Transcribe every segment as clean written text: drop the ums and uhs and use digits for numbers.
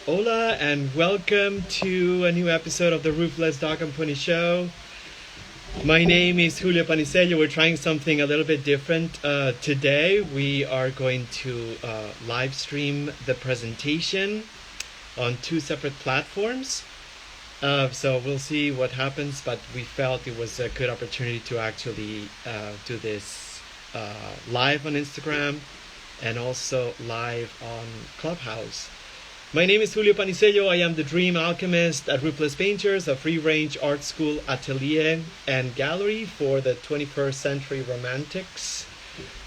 Hola and welcome to a new episode of the Roofless Dog and Pony Show. My name is Julio Panicello. We're trying something a little bit different today. We are going to live stream the presentation on two separate platforms. So we'll see what happens, but we felt it was a good opportunity to actually do this live on Instagram and also live on Clubhouse. My name is Julio Panicello. I am the Dream Alchemist at Roofless Painters, a free-range art school, atelier, and gallery for the 21st century romantics.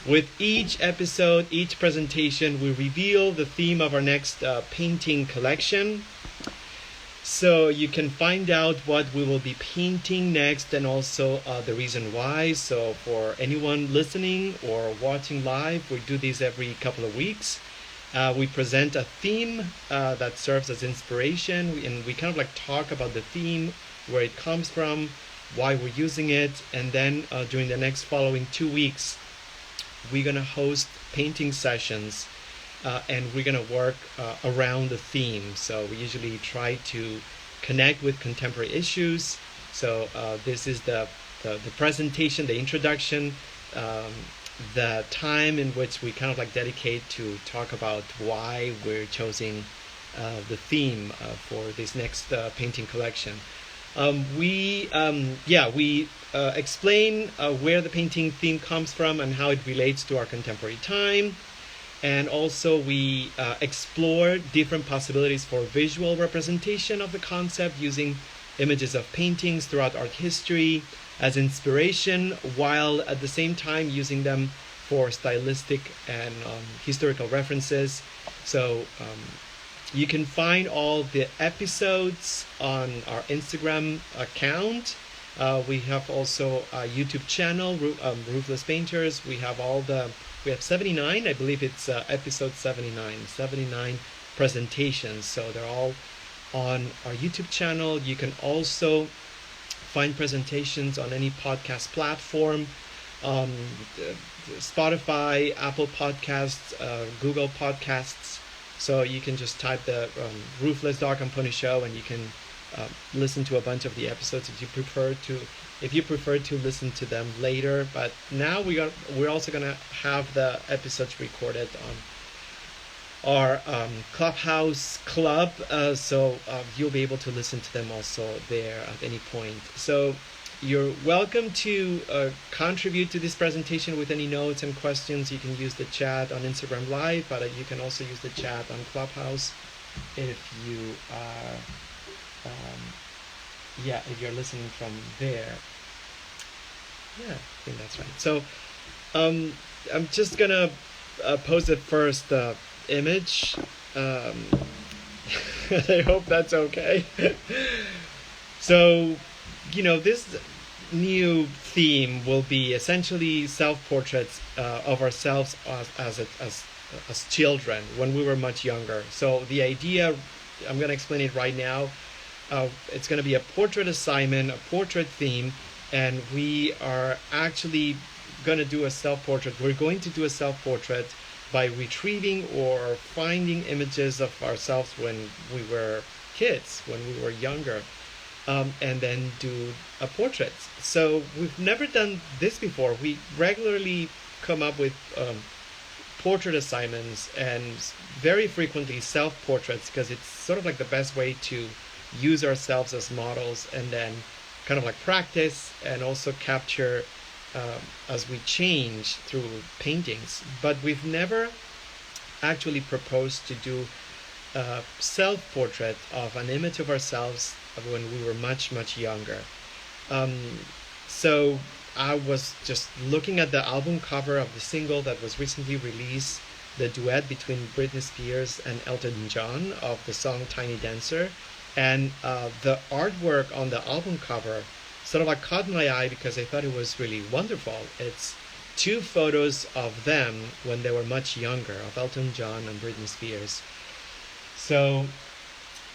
With each episode, each presentation, we reveal the theme of our next painting collection. So you can find out what we will be painting next and also the reason why. So for anyone listening or watching live, we do these every couple of weeks. We present a theme that serves as inspiration, and we kind of like talk about the theme, where it comes from, why we're using it, and then during the next following 2 weeks, we're going to host painting sessions, and we're going to work around the theme. So we usually try to connect with contemporary issues. So this is the presentation, the introduction, the time in which we kind of like dedicate to talk about why we're choosing the theme for this next painting collection. We explain where the painting theme comes from and how it relates to our contemporary time. And also we explore different possibilities for visual representation of the concept using images of paintings throughout art history as inspiration, while at the same time using them for stylistic and historical references. So you can find all the episodes on our Instagram account. We have also a YouTube channel, Roofless Painters. We have 79, I believe it's episode 79 presentations. So they're all on our YouTube channel. You can also find presentations on any podcast platform, Spotify, Apple Podcasts, Google Podcasts. So you can just type the Roofless Dog and Pony Show, and you can listen to a bunch of the episodes if you prefer to listen to them later. But now we're also gonna have the episodes recorded on our Clubhouse club, so you'll be able to listen to them also there at any point. So you're welcome to contribute to this presentation with any notes and questions. You can use the chat on Instagram Live, but you can also use the chat on Clubhouse if you are, if you're listening from there. Yeah, I think that's right. So I'm just gonna post the first image. I hope that's okay. So, this new theme will be essentially self-portraits of ourselves as children when we were much younger. So the idea, I'm going to explain it right now. It's going to be a portrait assignment, a portrait theme, and we are actually going to do a self-portrait. We're going to do a self-portrait by retrieving or finding images of ourselves when we were kids, when we were younger, and then do a portrait. So we've never done this before. We regularly come up with portrait assignments and very frequently self-portraits, because it's sort of like the best way to use ourselves as models and then kind of like practice and also capture as we change through paintings. But we've never actually proposed to do a self-portrait of an image of ourselves when we were much younger. So I was just looking at the album cover of the single that was recently released, the duet between Britney Spears and Elton John of the song Tiny Dancer, and the artwork on the album cover sort of like caught my eye because I thought it was really wonderful. It's two photos of them when they were much younger, of Elton John and Britney Spears. So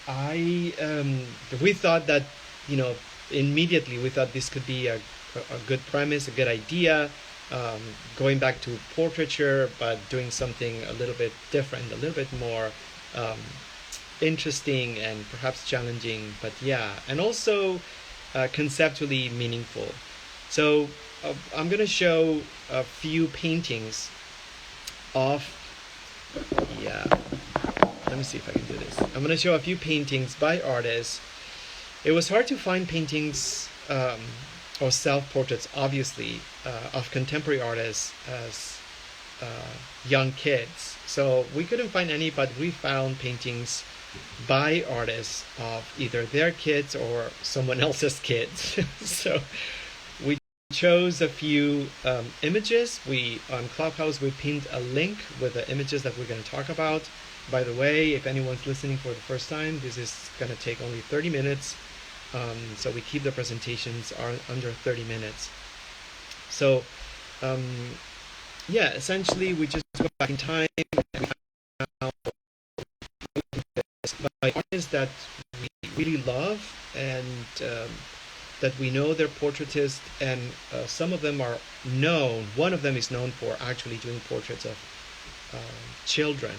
we thought that, immediately we thought this could be a good premise, a good idea, going back to portraiture, but doing something a little bit different, a little bit more um, interesting and perhaps challenging, but yeah, and also conceptually meaningful. So I'm going to show a few paintings of, yeah, let me see if I can do this. I'm going to show a few paintings by artists. It was hard to find paintings or self-portraits, obviously, of contemporary artists as young kids. So we couldn't find any, but we found paintings by artists of either their kids or someone else's kids. So we chose a few images. On Clubhouse, we pinned a link with the images that we're going to talk about. By the way, if anyone's listening for the first time, this is going to take only 30 minutes. So we keep the presentations under 30 minutes. So yeah, essentially we just go back in time and we found by artists that we really love and that we know they're portraitists, and some of them are known. One of them is known for actually doing portraits of children.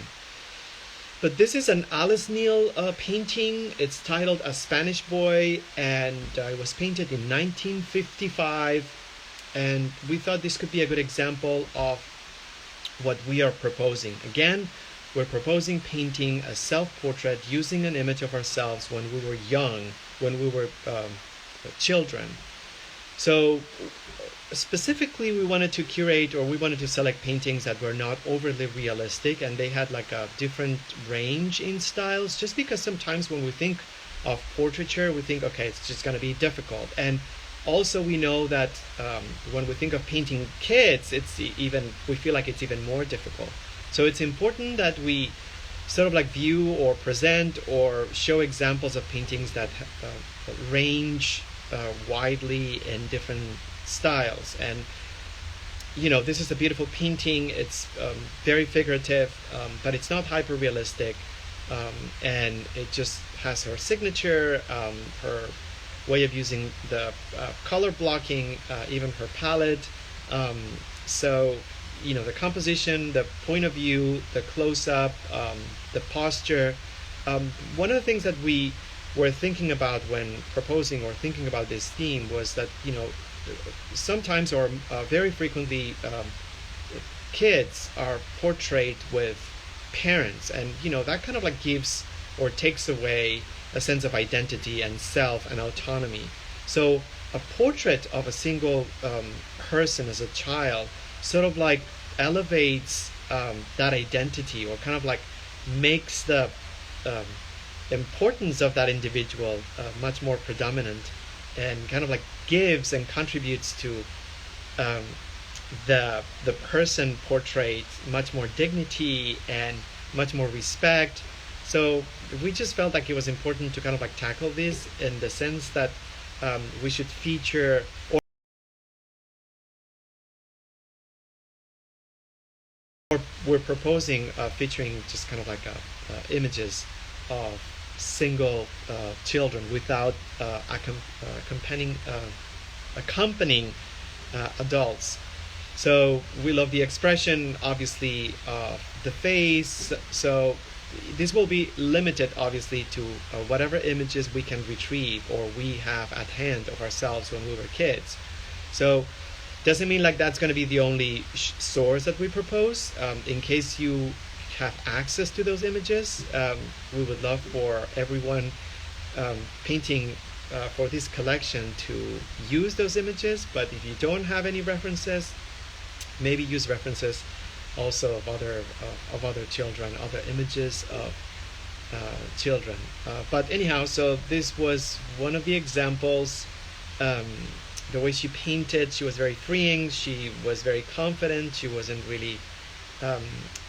But this is an Alice Neel painting. It's titled A Spanish Boy, and it was painted in 1955. And we thought this could be a good example of what we are proposing. Again, we're proposing painting a self-portrait using an image of ourselves when we were young, when we were children. So specifically, we wanted to curate, or we wanted to select paintings that were not overly realistic, and they had like a different range in styles, just because sometimes when we think of portraiture, we think, okay, it's just going to be difficult. And also we know that when we think of painting kids, we feel like it's even more difficult. So it's important that we sort of like view or present or show examples of paintings that range widely in different styles. And this is a beautiful painting. It's very figurative, but it's not hyper realistic, and it just has her signature, her way of using the color blocking, even her palette. So the composition, the point of view, the close-up, the posture. One of the things that we were thinking about when proposing or thinking about this theme was that sometimes or very frequently kids are portrayed with parents, and that kind of like gives or takes away a sense of identity and self and autonomy. So a portrait of a single person as a child sort of like elevates that identity, or kind of like makes the importance of that individual much more predominant, and kind of like gives and contributes to the person portrayed much more dignity and much more respect. So we just felt like it was important to kind of like tackle this in the sense that we should feature, or we're proposing featuring just kind of like images of single children without accompanying adults. So we love the expression, obviously, the face. So this will be limited, obviously, to whatever images we can retrieve or we have at hand of ourselves when we were kids. So doesn't mean like that's going to be the only source that we propose. In case you have access to those images, we would love for everyone painting for this collection to use those images. But if you don't have any references, maybe use references also of other children, other images of children. But anyhow, so this was one of the examples. The way she painted, she was very freeing. She was very confident. She wasn't really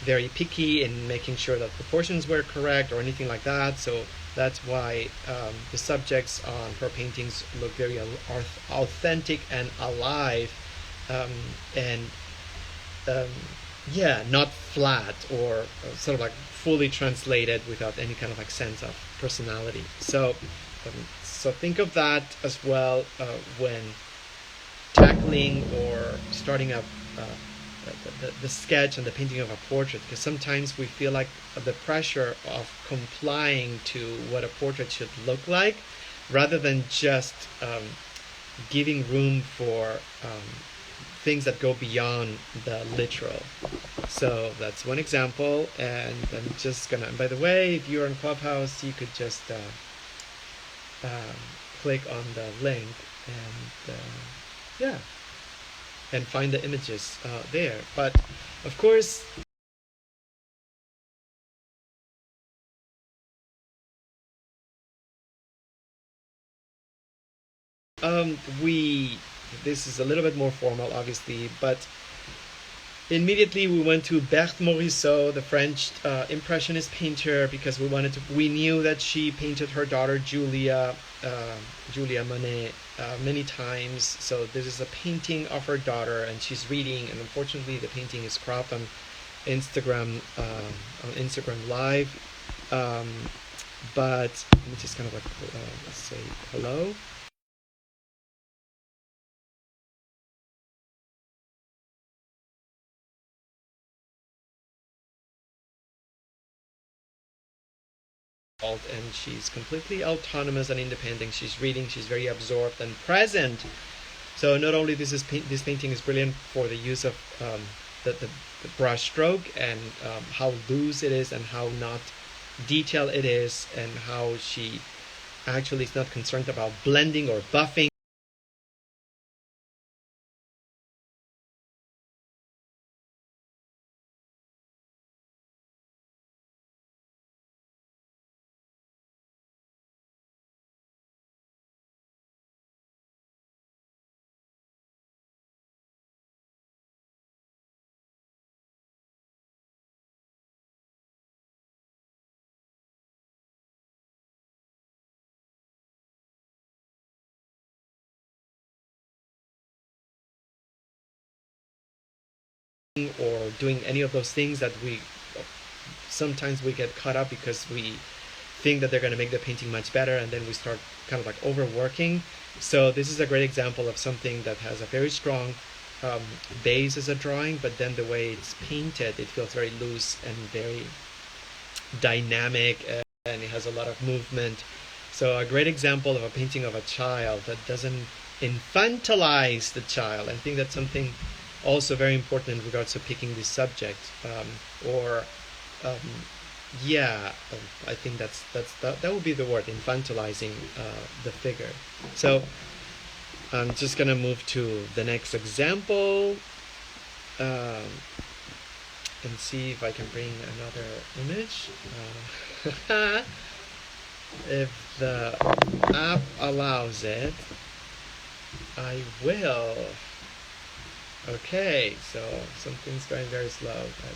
very picky in making sure that proportions were correct or anything like that. So that's why the subjects on her paintings look very authentic and alive, and not flat or sort of like fully translated without any kind of like sense of personality. So think of that as well when tackling or starting a the sketch and the painting of a portrait, because sometimes we feel like the pressure of complying to what a portrait should look like, rather than just giving room for things that go beyond the literal. So that's one example, and I'm just gonna, by the way, if you're on Clubhouse, you could just click on the link and yeah, and find the images there. But of course, we this is a little bit more formal, obviously, but immediately we went to Berthe Morisot, the French impressionist painter, because we knew that she painted her daughter Julia Monet many times. So this is a painting of her daughter, and she's reading, and unfortunately the painting is cropped on Instagram Live. But let me just kind of like say hello. And she's completely autonomous and independent. She's reading, she's very absorbed and present. So not only this painting is brilliant for the use of the brush stroke, and how loose it is and how not detailed it is, and how she actually is not concerned about blending or buffing. Or doing any of those things that sometimes we get caught up because we think that they're going to make the painting much better, and then we start kind of like overworking. So this is a great example of something that has a very strong base as a drawing, but then the way it's painted, it feels very loose and very dynamic, and it has a lot of movement. So a great example of a painting of a child that doesn't infantilize the child. I think that's something also very important in regards to picking this subject. I think that would be the word, infantilizing the figure. So I'm just gonna move to the next example and see if I can bring another image. If the app allows it, I will. Okay, so something's going very slow, but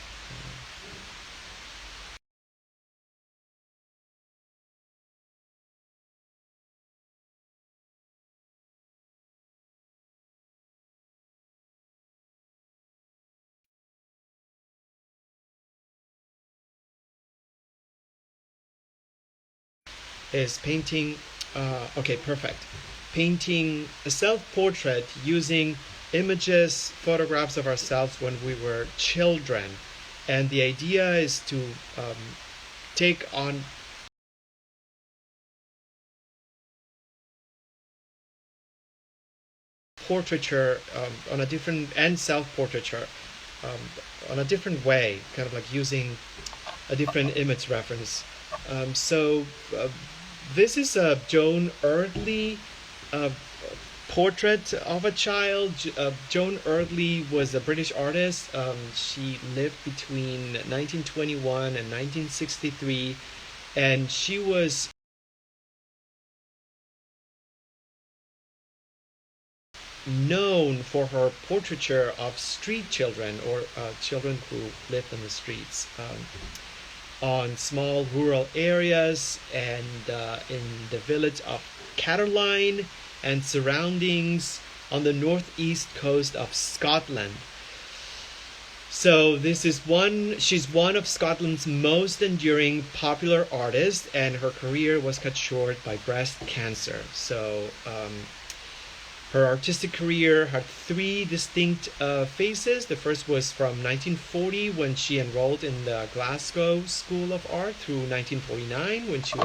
is painting. Okay, perfect. Painting a self-portrait using images, photographs of ourselves when we were children, and the idea is to take on portraiture on a different, and self-portraiture on a different way, kind of like using a different image reference. So this is a Joan Eardley portrait of a child. Joan Eardley was a British artist. She lived between 1921 and 1963, and she was known for her portraiture of street children, or children who lived on the streets, on small rural areas, and in the village of Catterline and surroundings on the northeast coast of Scotland. So she's one of Scotland's most enduring popular artists, and her career was cut short by breast cancer. So Her artistic career had three distinct phases. The first was from 1940 when she enrolled in the Glasgow School of Art through 1949 when she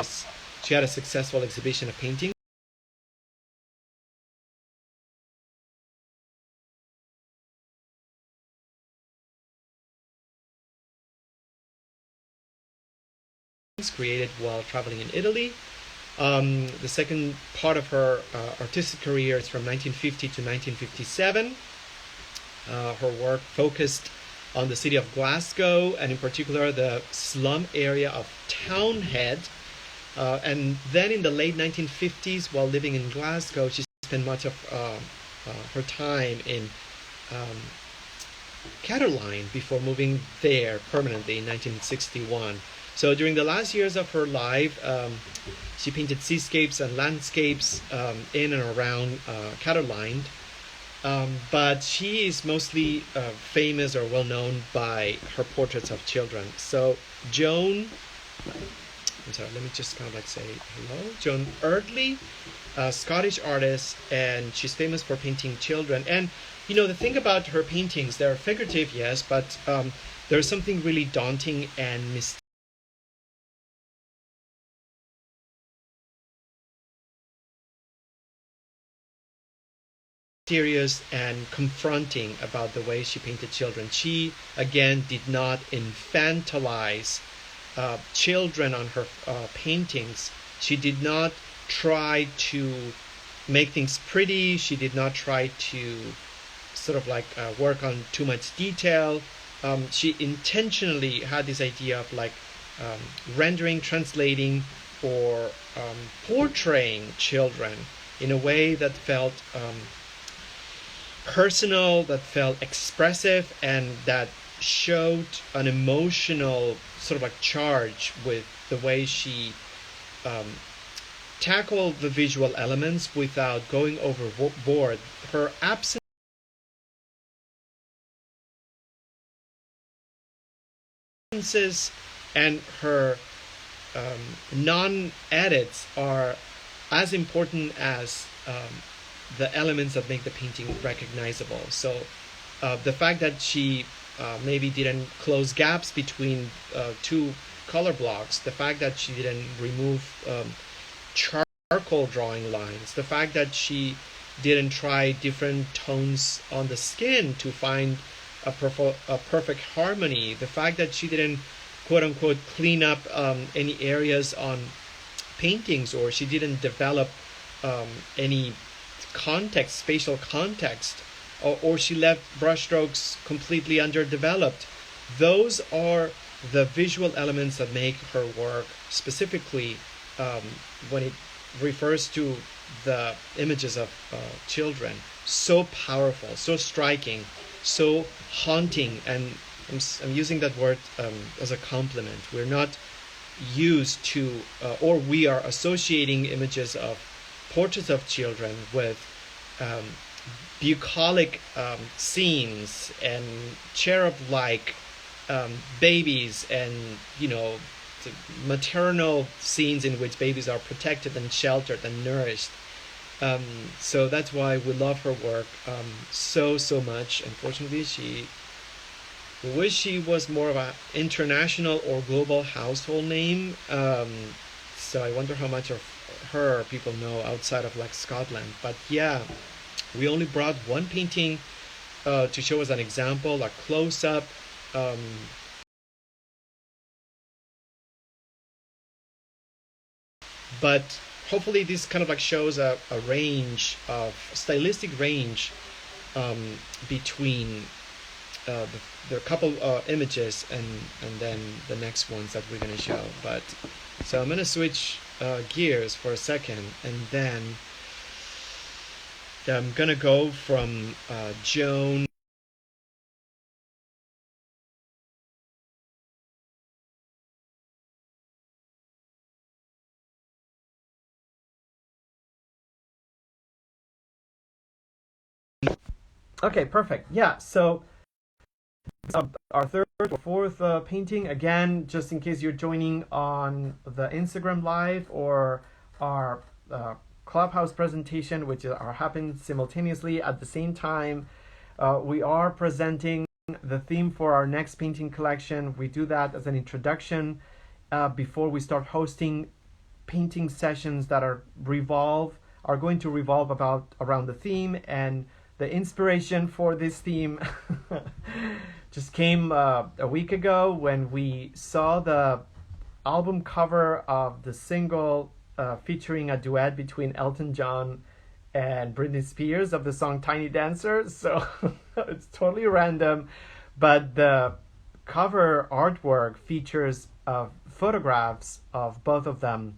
had a successful exhibition of paintings. Created while traveling in Italy. The second part of her artistic career is from 1950 to 1957. Her work focused on the city of Glasgow and in particular the slum area of Townhead. And then in the late 1950s, while living in Glasgow, she spent much of her time in Caroline before moving there permanently in 1961. So during the last years of her life, she painted seascapes and landscapes in and around Caroline. But she is mostly famous or well known by her portraits of children. So Joan, I'm sorry, let me just kind of like say hello. Joan Eardley, a Scottish artist, and she's famous for painting children. And you know, the thing about her paintings, they're figurative, yes, but there's something really daunting and mysterious and confronting about the way she painted children. She, again, did not infantilize children on her paintings. She did not try to make things pretty. She did not try to sort of like work on too much detail. She intentionally had this idea of like rendering, translating, or portraying children in a way that felt personal, that felt expressive, and that showed an emotional sort of like charge with the way she tackled the visual elements without going overboard. Her absences and her non-edits are as important as the elements that make the painting recognizable. So the fact that she maybe didn't close gaps between two color blocks, the fact that she didn't remove charcoal drawing lines, the fact that she didn't try different tones on the skin to find a perfect harmony, the fact that she didn't quote unquote clean up any areas on paintings, or she didn't develop any context, spatial context, or she left brushstrokes completely underdeveloped. Those are the visual elements that make her work, specifically when it refers to the images of children, so powerful, so striking, so haunting. And I'm using that word as a compliment. We're not used to, or we are associating images of portraits of children with bucolic scenes and cherub-like babies, and you know, the maternal scenes in which babies are protected and sheltered and nourished. So that's why we love her work so much. Unfortunately, we wish she was more of an international or global household name. So I wonder how much of her people know outside of like Scotland. But yeah, we only brought one painting to show as an example, a close-up. But hopefully this kind of like shows a range of stylistic range between the couple images and then the next ones that we're going to show. But so I'm going to switch gears for a second, and then I'm going to go from Joan. Okay, perfect. Yeah, so our third or fourth painting, again, just in case you're joining on the Instagram live or our Clubhouse presentation, which are happening simultaneously at the same time. We are presenting the theme for our next painting collection. We do that as an introduction before we start hosting painting sessions that are going to revolve around the theme. And the inspiration for this theme just came a week ago when we saw the album cover of the single featuring a duet between Elton John and Britney Spears of the song Tiny Dancer. So it's totally random, but the cover artwork features photographs of both of them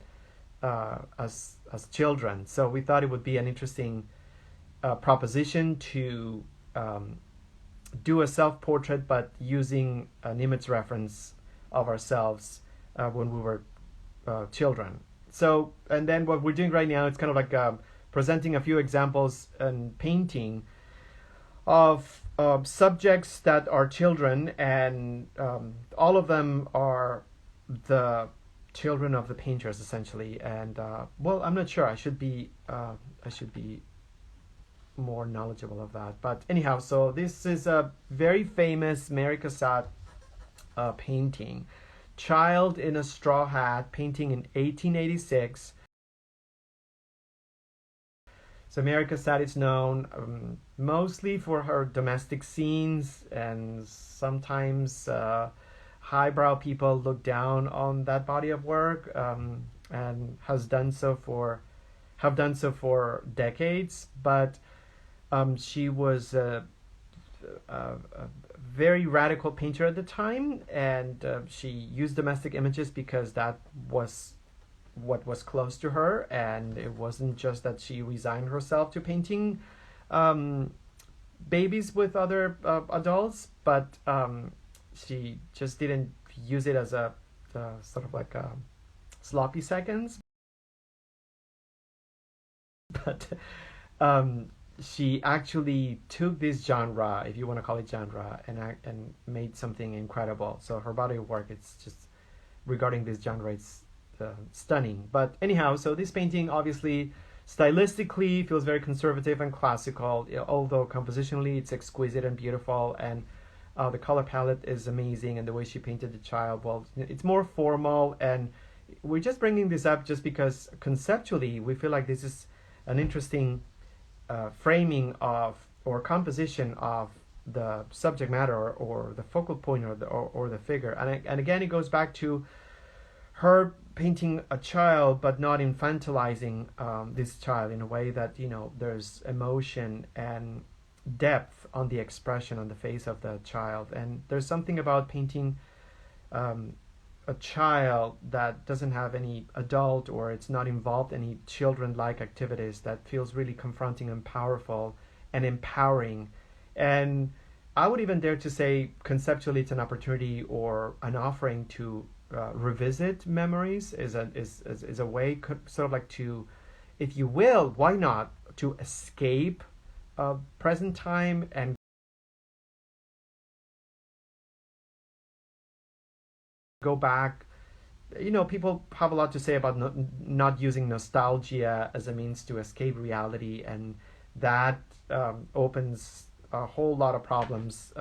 as children. So we thought it would be an interesting proposition to do a self-portrait, but using an image reference of ourselves when we were children. So, and then what we're doing right now, it's kind of like presenting a few examples and painting of subjects that are children, and all of them are the children of the painters essentially. And well, I'm not sure. I should be more knowledgeable of that. But anyhow, so this is a very famous Mary Cassatt painting, Child in a Straw Hat, painting in 1886. So Mary Cassatt is known mostly for her domestic scenes, and sometimes highbrow people look down on that body of work, and have done so for decades. But she was a very radical painter at the time, and she used domestic images because that was what was close to her, and it wasn't just that she resigned herself to painting babies with other adults, but she just didn't use it as a sort of like a sloppy seconds, but she actually took this genre, if you want to call it genre, and made something incredible. So her body of work, it's just, regarding this genre, it's stunning. But anyhow, so this painting obviously stylistically feels very conservative and classical, although compositionally it's exquisite and beautiful, and the color palette is amazing, and the way she painted the child, well, it's more formal. And we're just bringing this up just because conceptually we feel like this is an interesting framing of or composition of the subject matter, or the focal point, or the figure. And again, it goes back to her painting a child, but not infantilizing this child in a way that, there's emotion and depth on the expression on the face of the child. And there's something about painting a child that doesn't have any adult, or it's not involved in any children-like activities, that feels really confronting and powerful and empowering. And I would even dare to say conceptually it's an opportunity or an offering to revisit memories, is a way, sort of like to, if you will, why not, to escape present time and go back. People have a lot to say about not using nostalgia as a means to escape reality, and that opens a whole lot of problems.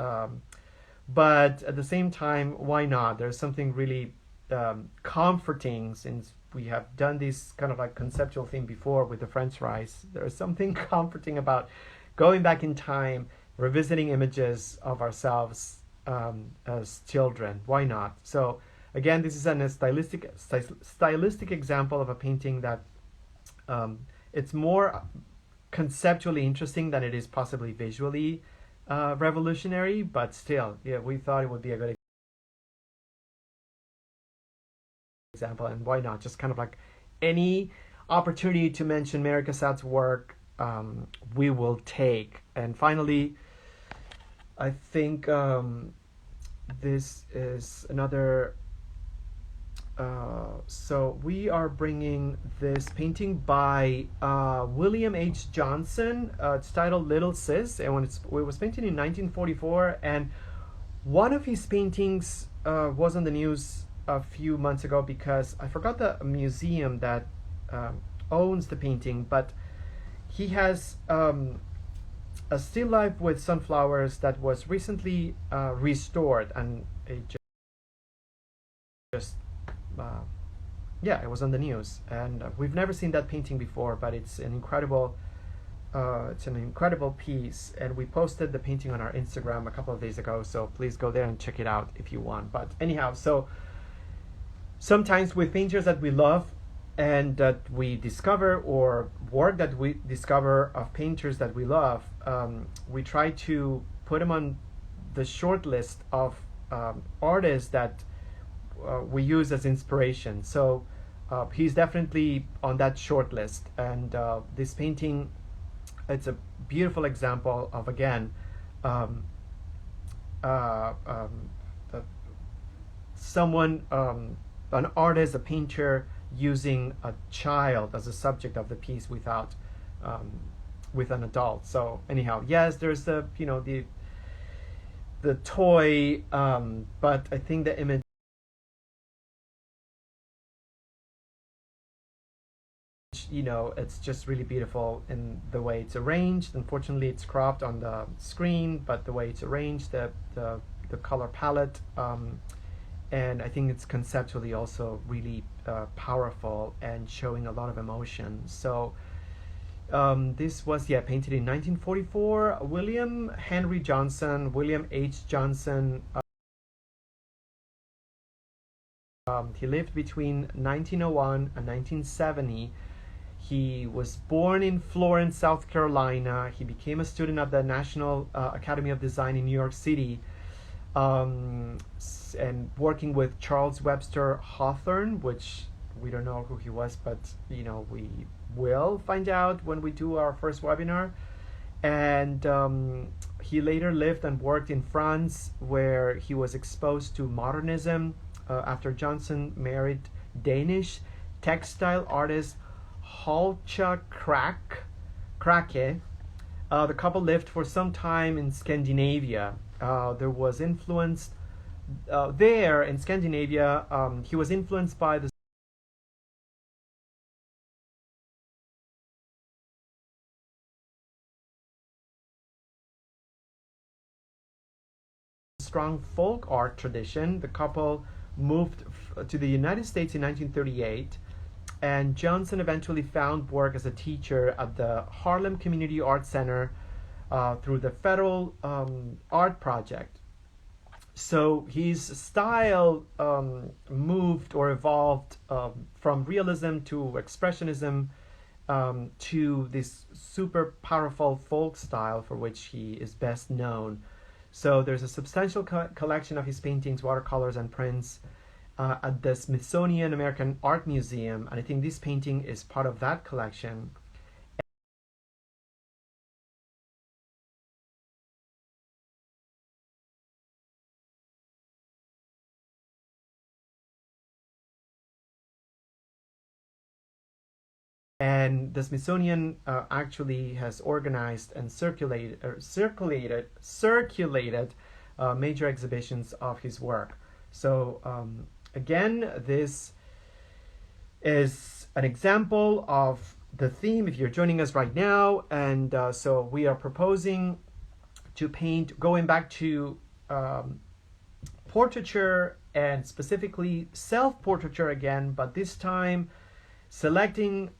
But at the same time, why not? There's something really comforting, since we have done this kind of like conceptual thing before with the French rice. There is something comforting about going back in time, revisiting images of ourselves as children. Why not? So again, this is a stylistic example of a painting that it's more conceptually interesting than it is possibly visually revolutionary, but still, yeah, we thought it would be a good example. And why not? Just kind of like any opportunity to mention Mary Cassatt's work, we will take. And finally, I think this is another. So we are bringing this painting by William H. Johnson. It's titled Little Sis, and it was painted in 1944. And one of his paintings was on the news a few months ago, because I forgot the museum that owns the painting, but he has a still life with sunflowers that was recently restored, and it just uh, yeah, it was on the news, and we've never seen that painting before, but it's an incredible piece, and we posted the painting on our Instagram a couple of days ago, so please go there and check it out if you want. But anyhow, so sometimes with painters that we love and that we discover, or work that we discover of painters that we love, we try to put them on the short list of artists that we use as inspiration. So he's definitely on that short list, and this painting, it's a beautiful example of, again, um, someone, an artist, a painter, using a child as a subject of the piece without with an adult. So anyhow, yes, there's the the toy, but I think the image, it's just really beautiful in the way it's arranged. Unfortunately, it's cropped on the screen, but the way it's arranged, the color palette, and I think it's conceptually also really powerful and showing a lot of emotion. So this was painted in 1944. William Henry Johnson, William H. Johnson. He lived between 1901 and 1970. He was born in Florence, South Carolina. He became a student at the National Academy of Design in New York City, and working with Charles Webster Hawthorne, which we don't know who he was, but we will find out when we do our first webinar. And he later lived and worked in France, where he was exposed to modernism after Johnson married Danish textile artist Halcha Krake. The couple lived for some time in Scandinavia. There was influence there in Scandinavia. He was influenced by the strong folk art tradition. The couple moved to the United States in 1938, and Johnson eventually found work as a teacher at the Harlem Community Art Center through the Federal Art Project. So his style moved or evolved from realism to expressionism to this super powerful folk style for which he is best known. So there's a substantial collection of his paintings, watercolors, and prints at the Smithsonian American Art Museum, and I think this painting is part of that collection. And the Smithsonian actually has organized and circulated major exhibitions of his work. So again, this is an example of the theme if you're joining us right now. And so we are proposing to paint, going back to portraiture, and specifically self-portraiture again, but this time selecting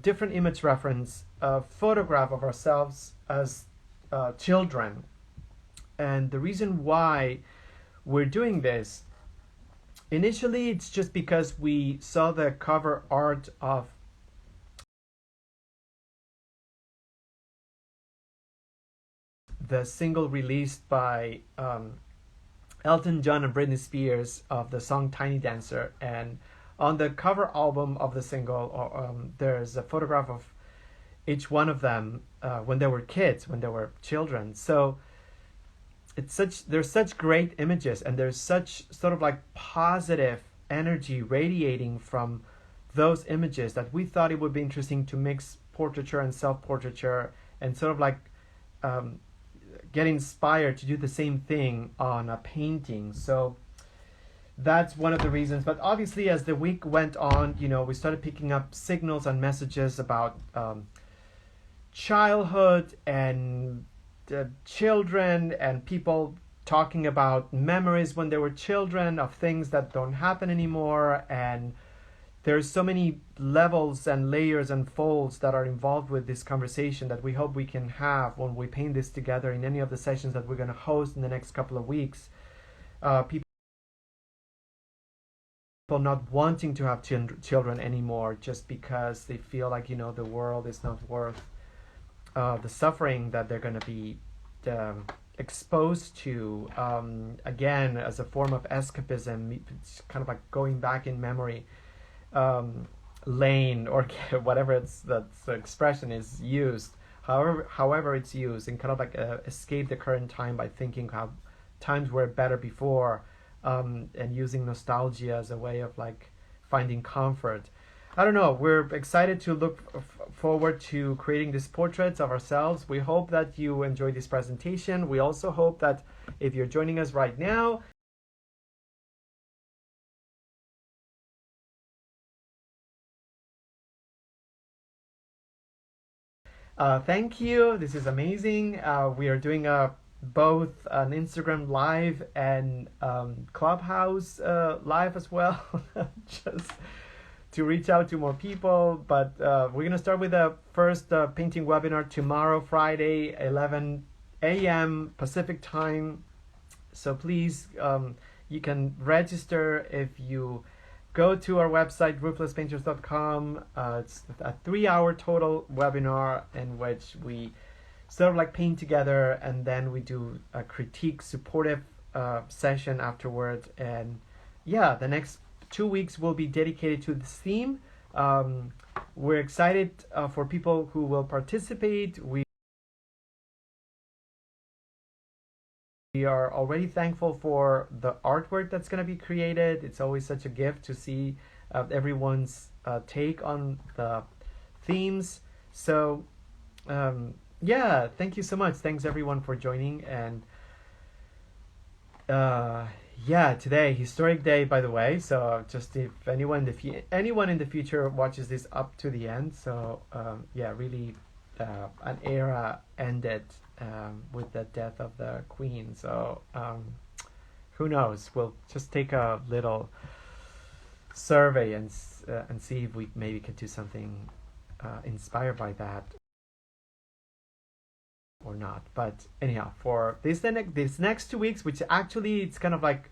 different image reference, a photograph of ourselves as children. And the reason why we're doing this, initially it's just because we saw the cover art of the single released by Elton John and Britney Spears of the song Tiny Dancer, and on the cover album of the single, there's a photograph of each one of them when they were kids, when they were children. So there's such great images, and there's such sort of like positive energy radiating from those images that we thought it would be interesting to mix portraiture and self-portraiture, and sort of like get inspired to do the same thing on a painting. So that's one of the reasons. But obviously, as the week went on, we started picking up signals and messages about childhood and children and people talking about memories when they were children of things that don't happen anymore. And there's so many levels and layers and folds that are involved with this conversation that we hope we can have when we paint this together in any of the sessions that we're going to host in the next couple of weeks. People not wanting to have children anymore just because they feel like the world is not worth the suffering that they're going to be exposed to, again, as a form of escapism. It's kind of like going back in memory lane, or whatever that expression is used, however it's used, and kind of like escape the current time by thinking how times were better before, and using nostalgia as a way of like finding comfort. I don't know. We're excited to look forward to creating these portraits of ourselves. We hope that you enjoy this presentation. We also hope that if you're joining us right now, thank you. This is amazing. We are doing both an Instagram live and Clubhouse live as well, just to reach out to more people. But we're going to start with the first painting webinar tomorrow, Friday, 11 a.m. Pacific time. So please, you can register if you go to our website, rooflesspainters.com. It's a 3-hour total webinar in which we sort of like paint together, and then we do a critique supportive session afterwards. And yeah, the next 2 weeks will be dedicated to this theme. We're excited for people who will participate. We are already thankful for the artwork that's going to be created. It's always such a gift to see everyone's take on the themes. So yeah, thank you so much. Thanks everyone for joining. And yeah, today, historic day, by the way. So just if anyone in the future watches this up to the end. So yeah, really an era ended with the death of the Queen. So who knows? We'll just take a little survey and see if we maybe can do something inspired by that or not. But anyhow, for this next 2 weeks, which actually it's kind of like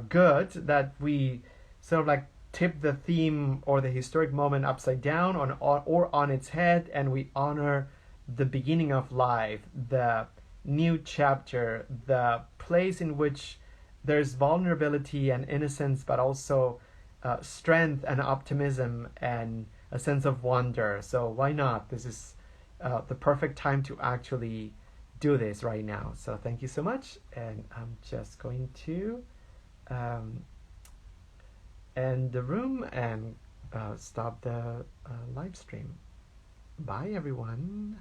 good that we sort of like tip the theme or the historic moment upside down or on its head, and we honor the beginning of life, the new chapter, the place in which there's vulnerability and innocence, but also strength and optimism and a sense of wonder. So why not? This is the perfect time to actually do this right now. So thank you so much, and I'm just going to end the room and stop the live stream. Bye everyone.